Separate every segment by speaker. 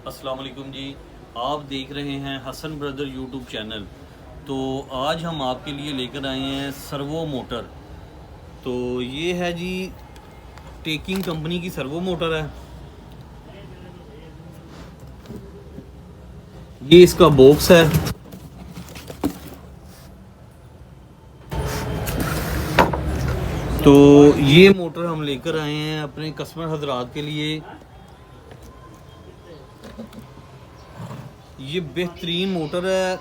Speaker 1: अस्सलाम वालेकुम जी। आप देख रहे हैं हसन ब्रदर यूट्यूब चैनल। तो आज हम आपके लिए लेकर आए हैं सर्वो मोटर। तो ये है जी टेकिंग कंपनी की सर्वो मोटर है। ये इसका बॉक्स है। तो ये मोटर हम लेकर आए हैं अपने कस्टमर हजरात के लिए। ये बेहतरीन मोटर है,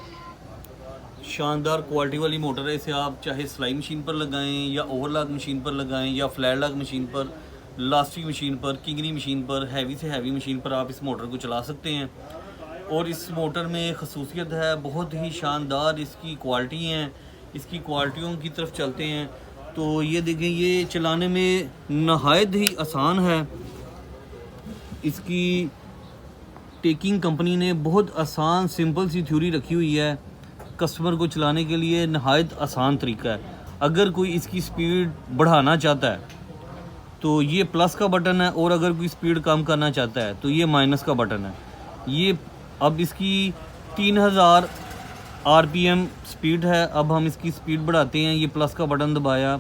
Speaker 1: शानदार क्वालिटी वाली मोटर है। इसे आप चाहे सिलाई मशीन पर लगाएं या ओवरलॉक मशीन पर लगाएं या फ्लैट लॉक मशीन पर, लास्टिक मशीन पर, किंगनी मशीन पर, हैवी से हैवी मशीन पर आप इस मोटर को चला सकते हैं। और इस मोटर में खसूसियत है, बहुत ही शानदार इसकी क्वालिटी हैं। इसकी क्वालिटियों की तरफ चलते हैं तो ये देखें, ये चलाने में नहायत ही आसान है। इसकी टेकिंग कंपनी ने बहुत आसान सिंपल सी थ्योरी रखी हुई है। कस्टमर को चलाने के लिए नहायत आसान तरीका है। अगर कोई इसकी स्पीड बढ़ाना चाहता है तो ये प्लस का बटन है, और अगर कोई स्पीड कम करना चाहता है तो ये माइनस का बटन है। ये अब इसकी 3000 आरपीएम स्पीड है। अब हम इसकी स्पीड बढ़ाते हैं, ये प्लस का बटन दबाया,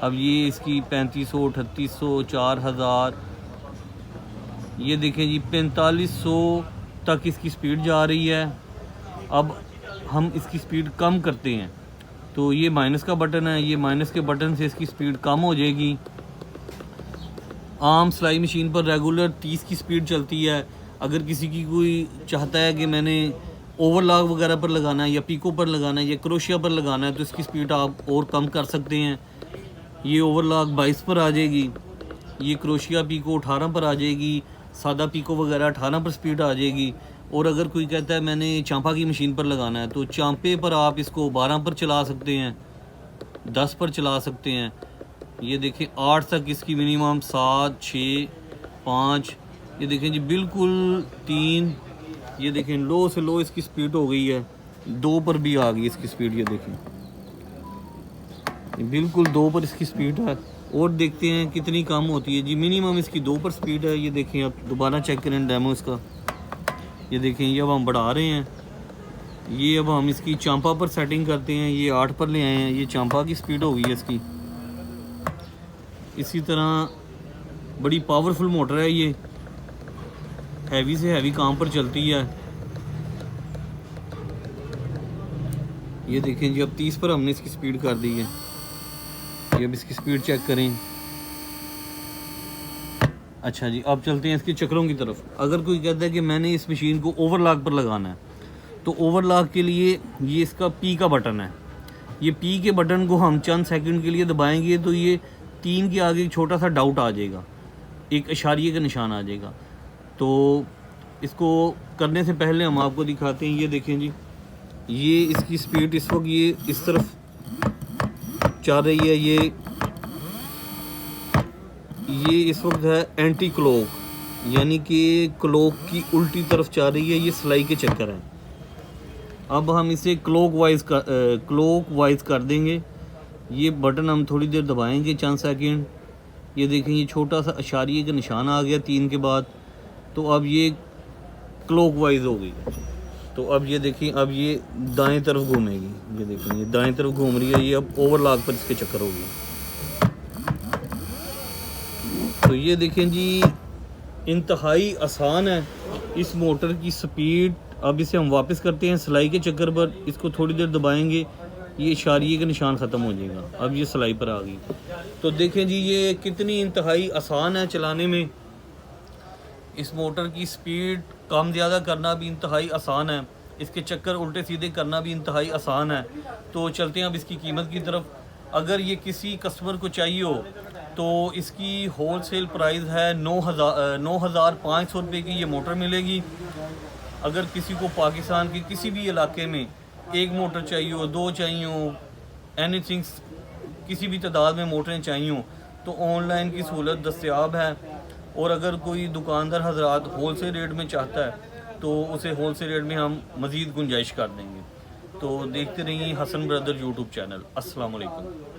Speaker 1: अब ये इसकी 3500, 3800, 4000, ये देखें जी 4500 तक इसकी स्पीड जा रही है। अब हम इसकी स्पीड कम करते हैं तो ये माइनस का बटन है, ये माइनस के बटन से इसकी स्पीड कम हो जाएगी। आम सिलाई मशीन पर रेगुलर 30 की स्पीड चलती है। अगर किसी की कोई चाहता है कि मैंने ओवरलॉक वगैरह पर लगाना है या पीको पर लगाना है या क्रोशिया पर लगाना है तो इसकी स्पीड आप और कम कर सकते हैं। ये ओवरलॉक 22 पर आ जाएगी, ये क्रोशिया पीको 18 पर आ जाएगी, सादा पीको वगैरह 18 पर स्पीड आ जाएगी। और अगर कोई कहता है मैंने चांपा की मशीन पर लगाना है तो चांपे पर आप इसको 12 पर चला सकते हैं, 10 पर चला सकते हैं। ये देखें 8 तक इसकी मिनिमम, 7, 6, 5, ये देखें जी बिल्कुल 3, ये देखें लो से लो इसकी स्पीड हो गई है, 2 पर भी आ गई इसकी स्पीड। ये देखें बिल्कुल 2 पर इसकी स्पीड है। और देखते हैं कितनी कम होती है जी। मिनिमम इसकी 2 पर स्पीड है। ये देखें, आप दोबारा चेक करें डेमो इसका। ये देखें, ये अब हम बढ़ा रहे हैं। ये अब हम इसकी चांपा पर सेटिंग करते हैं, ये 8 पर ले आए हैं, ये चांपा की स्पीड हो गई है इसकी। इसी तरह बड़ी पावरफुल मोटर है ये, हैवी से हैवी काम पर चलती है। ये देखें जी, अब 30 पर हमने इसकी स्पीड कर दी है। ये अब इसकी स्पीड चेक करें। अच्छा जी, अब चलते हैं इसके चक्रों की तरफ। अगर कोई कहता है कि मैंने इस मशीन को ओवरलॉक पर लगाना है तो ओवरलॉक के लिए ये इसका पी का बटन है। ये पी के बटन को हम चंद सेकंड के लिए दबाएंगे तो ये 3 के आगे एक छोटा सा डाउट आ जाएगा, एक इशारे का निशान आ जाएगा। तो इसको करने से पहले हम आपको दिखाते हैं। ये देखें जी, ये इसकी स्पीड इस वक्त ये इस तरफ चल रही है। ये इस वक्त है एंटी क्लॉक, यानी कि क्लॉक की उल्टी तरफ चल रही है। ये सिलाई के चक्कर हैं। अब हम इसे क्लॉक वाइज कर देंगे। ये बटन हम थोड़ी देर दबाएंगे, चंद सेकंड। ये देखें, ये छोटा सा इशारे का निशान आ गया 3 के बाद। तो अब ये क्लॉक वाइज हो गई। तो अब ये देखिए, अब ये दाएं तरफ घूमेगी। ये देखें, ये दाएं तरफ घूम रही है। ये अब ओवरलॉक पर इसके चक्कर हो गए। तो ये देखें जी, इंतहाई आसान है इस मोटर की स्पीड। अब इसे हम वापस करते हैं सिलाई के चक्कर पर। इसको थोड़ी देर दबाएंगे, ये इशारे का निशान ख़त्म हो जाएगा। अब ये सिलाई पर आ गई। तो देखें जी, ये कितनी इंतहाई आसान है चलाने में। इस मोटर की स्पीड कम ज़्यादा करना भी इंतहाई आसान है, इसके चक्कर उल्टे सीधे करना भी इंतहाई आसान है। तो चलते हैं अब इसकी कीमत की तरफ। अगर ये किसी कस्टमर को चाहिए हो तो इसकी होलसेल प्राइस है 9,500 रुपये की ये मोटर मिलेगी। अगर किसी को पाकिस्तान के किसी भी इलाके में एक मोटर चाहिए हो, 2 चाहिए हो, एनीथिंग किसी भी तादाद में मोटरें चाहिए हो तो ऑनलाइन की सहूलत दस्तयाब है। और अगर कोई दुकानदार हजरात होलसेल रेट में चाहता है तो उसे होलसेल रेट में हम मज़ीद गुंजाइश कर देंगे। तो देखते रहिए हसन ब्रदर यूट्यूब चैनल। अस्सलाम वालेकुम।